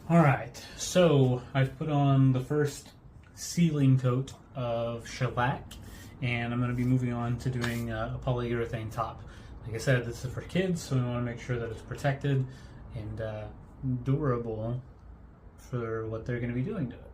Alright, so I've put on the first sealing coat of shellac, and I'm going to be moving on to doing a polyurethane top. Like I said, this is for kids, so we want to make sure that it's protected and durable for what they're going to be doing to it.